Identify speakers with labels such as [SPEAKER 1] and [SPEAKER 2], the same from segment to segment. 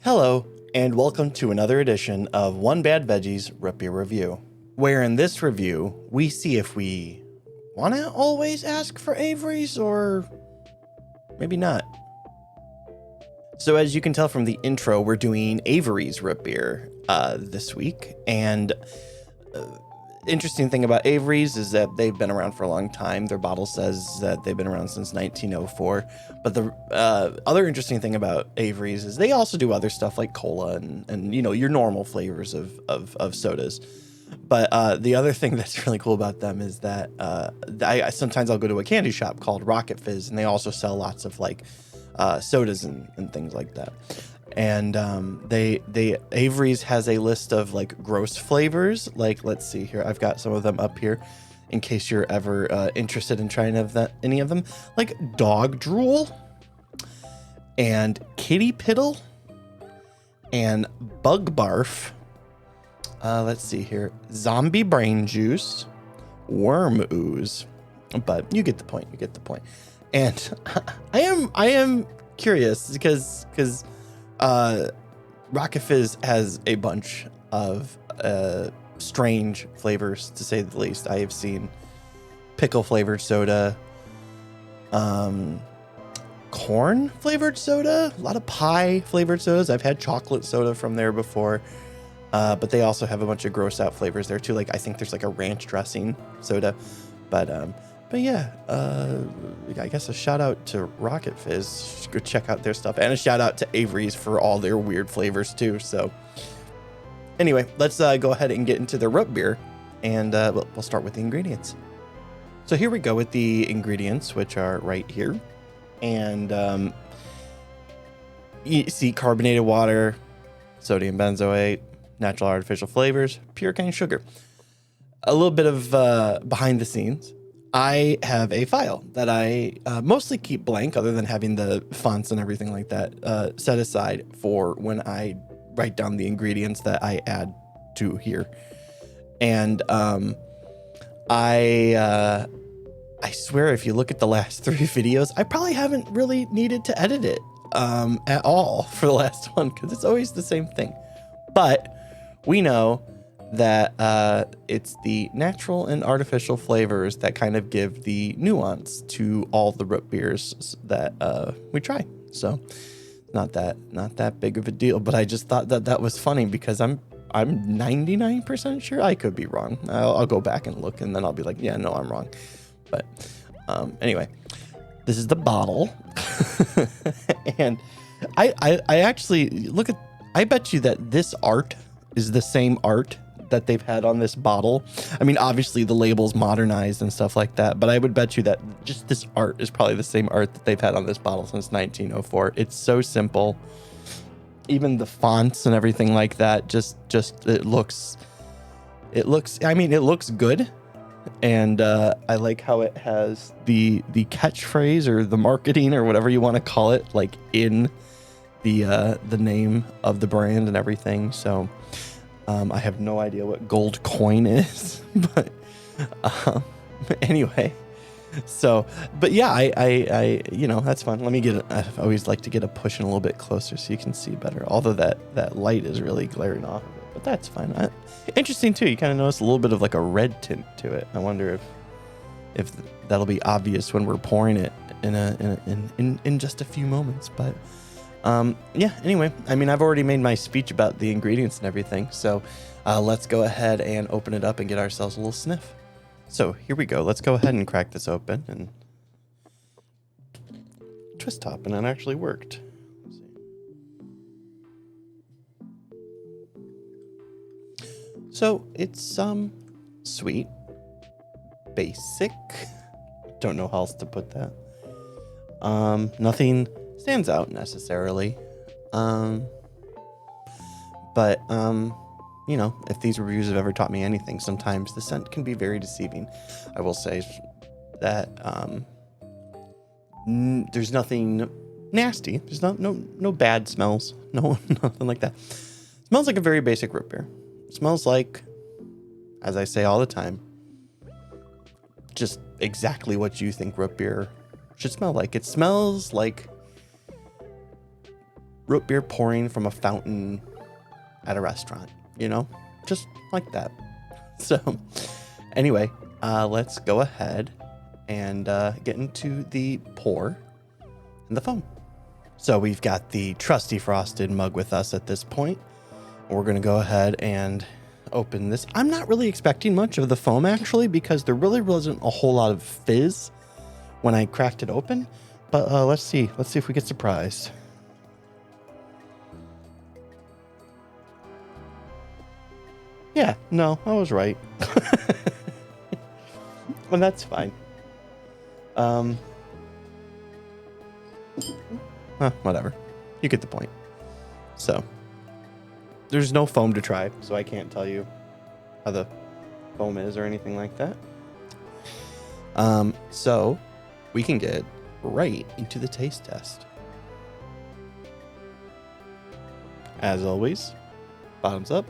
[SPEAKER 1] Hello, and welcome to another edition of One Bad Veggies Root Beer Review, where in this review, we see if we want to always ask for Avery's or maybe not. So as you can tell from the intro, we're doing Avery's Root Beer this week, and interesting thing about Avery's is that they've been around for a long time. Their bottle says that they've been around since 1904. But the other interesting thing about Avery's is they also do other stuff like cola and you know, your normal flavors of sodas. But the other thing that's really cool about them is that sometimes I'll go to a candy shop called Rocket Fizz, and they also sell lots of like sodas and things like that. And Avery's has a list of like gross flavors. Like, let's see here. I've got some of them up here in case you're ever interested in trying any of them. Like dog drool and kitty piddle and bug barf. Let's see here. Zombie brain juice, worm ooze. But you get the point. You get the point. And I am curious because Rocket Fizz has a bunch of strange flavors, to say the least. I have seen pickle flavored soda, corn flavored soda, a lot of pie flavored sodas. I've had chocolate soda from there before, but they also have a bunch of gross out flavors there too. Like I think there's like a ranch dressing soda, but yeah, I guess a shout out to Rocket Fizz. Go check out their stuff, and a shout out to Avery's for all their weird flavors too. So anyway, let's go ahead and get into the root beer, and we'll start with the ingredients. So here we go with the ingredients, which are right here. And you see carbonated water, sodium benzoate, natural artificial flavors, pure cane sugar. A little bit of behind the scenes. I have a file that I mostly keep blank, other than having the fonts and everything like that set aside for when I write down the ingredients that I add to here. And I swear, if you look at the last 3 videos, I probably haven't really needed to edit it at all for the last one, because it's always the same thing. But we know that it's the natural and artificial flavors that kind of give the nuance to all the root beers that we try. So not that big of a deal, but I just thought that was funny because I'm 99% sure. I could be wrong. I'll go back and look, and then I'll be like, yeah, no, I'm wrong. But anyway, this is the bottle. And I actually look at, I bet you that this art is the same art that they've had on this bottle. I mean, obviously the label's modernized and stuff like that, but I would bet you that just this art is probably the same art that they've had on this bottle since 1904. It's so simple. Even the fonts and everything like that, just it looks, I mean, it looks good. And I like how it has the catchphrase or the marketing or whatever you want to call it, like in the name of the brand and everything. So I have no idea what gold coin is, but anyway. So, but yeah, I you know, that's fun. Let me get it. I always like to get a push in a little bit closer so you can see better. Although that light is really glaring off of it, but that's fine. Interesting too. You kind of notice a little bit of like a red tint to it. I wonder if that'll be obvious when we're pouring it in just a few moments. But yeah. Anyway, I mean, I've already made my speech about the ingredients and everything. So let's go ahead and open it up and get ourselves a little sniff. So here we go. Let's go ahead and crack this open and twist top, and it actually worked. Let's see. So it's sweet, basic. Don't know how else to put that. Nothing stands out necessarily. But you know, if these reviews have ever taught me anything, sometimes the scent can be very deceiving. I will say that there's nothing nasty. There's no bad smells. No, nothing like that. It smells like a very basic root beer. It smells like, as I say all the time, just exactly what you think root beer should smell like. It smells like root beer pouring from a fountain at a restaurant, you know, just like that. So anyway, let's go ahead and get into the pour and the foam. So we've got the trusty frosted mug with us at this point. We're going to go ahead and open this. I'm not really expecting much of the foam actually, because there really wasn't a whole lot of fizz when I cracked it open. But let's see if we get surprised. Yeah, no, I was right. Well, that's fine. Whatever. You get the point. So, there's no foam to try, so I can't tell you how the foam is or anything like that. So, we can get right into the taste test. As always, bottoms up.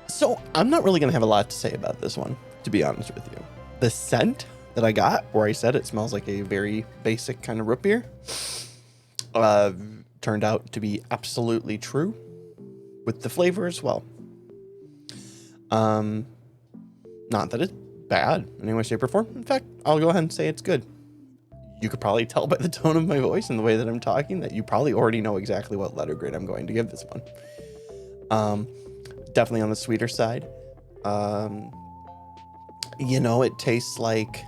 [SPEAKER 1] So, I'm not really going to have a lot to say about this one, to be honest with you. The scent that I got, where I said it smells like a very basic kind of root beer, turned out to be absolutely true with the flavor as well. Not that it's bad in any way, shape, or form. In fact, I'll go ahead and say it's good. You could probably tell by the tone of my voice and the way that I'm talking that you probably already know exactly what letter grade I'm going to give this one. Definitely on the sweeter side. You know, it tastes like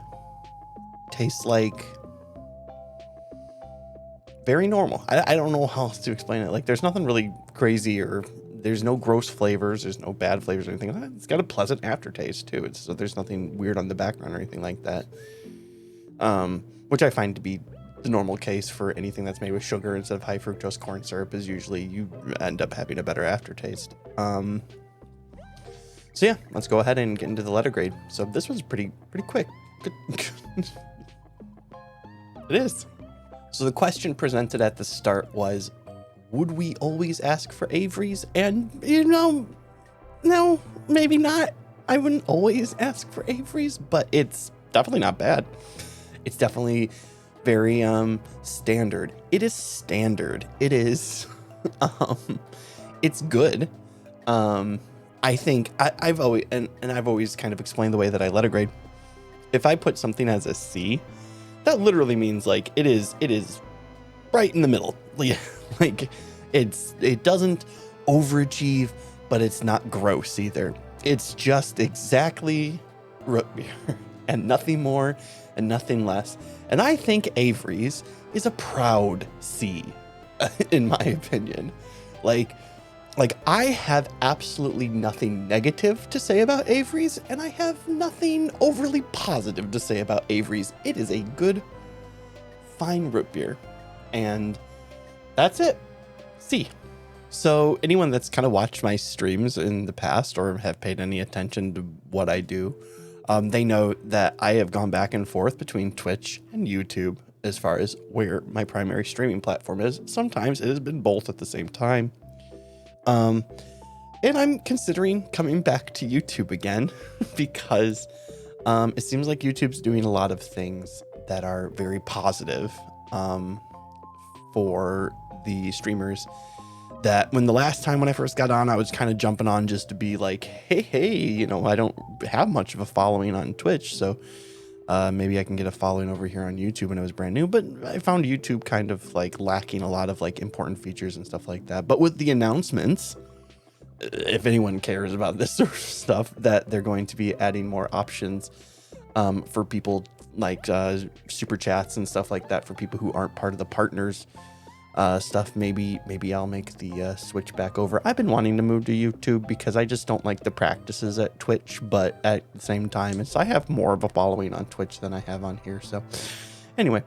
[SPEAKER 1] very normal. I don't know how else to explain it. Like, there's nothing really crazy, or there's no gross flavors. There's no bad flavors or anything. It's got a pleasant aftertaste too. So there's nothing weird on the background or anything like that. Which I find to be the normal case for anything that's made with sugar instead of high fructose corn syrup, is usually you end up having a better aftertaste. So yeah, let's go ahead and get into the letter grade. So this was pretty quick. It is. So the question presented at the start was, would we always ask for Avery's? And, you know, no, maybe not. I wouldn't always ask for Avery's, but it's definitely not bad. It's definitely very standard. It is standard. It is it's good. I think I've always kind of explained the way that I letter grade. If I put something as a C, that literally means like it is right in the middle. Like it doesn't overachieve, but it's not gross either. It's just exactly root beer and nothing more and nothing less. And I think Avery's is a proud C, in my opinion. Like I have absolutely nothing negative to say about Avery's, and I have nothing overly positive to say about Avery's. It is a good, fine root beer, and that's it. C. So anyone that's kind of watched my streams in the past or have paid any attention to what I do, they know that I have gone back and forth between Twitch and YouTube as far as where my primary streaming platform is. Sometimes it has been both at the same time. And I'm considering coming back to YouTube again because it seems like YouTube's doing a lot of things that are very positive for the streamers. That when I first got on, I was kind of jumping on just to be like, hey, you know, I don't have much of a following on Twitch, so maybe I can get a following over here on YouTube when it was brand new. But I found YouTube kind of like lacking a lot of like important features and stuff like that. But with the announcements, if anyone cares about this sort of stuff, that they're going to be adding more options for people, like super chats and stuff like that for people who aren't part of the partners stuff. Maybe I'll make the switch back over. I've been wanting to move to YouTube because I just don't like the practices at Twitch, but at the same time, I have more of a following on Twitch than I have on here. So anyway,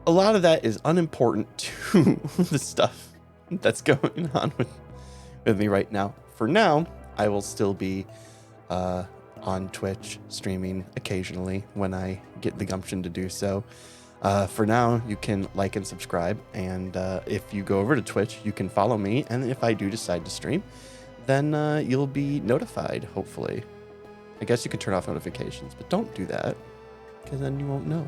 [SPEAKER 1] a lot of that is unimportant to the stuff that's going on with me right now. For now, I will still be on Twitch streaming occasionally when I get the gumption to do so. For now, you can like and subscribe, and if you go over to Twitch, you can follow me, and if I do decide to stream, then you'll be notified, hopefully. I guess you can turn off notifications, but don't do that, because then you won't know.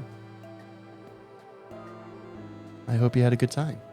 [SPEAKER 1] I hope you had a good time.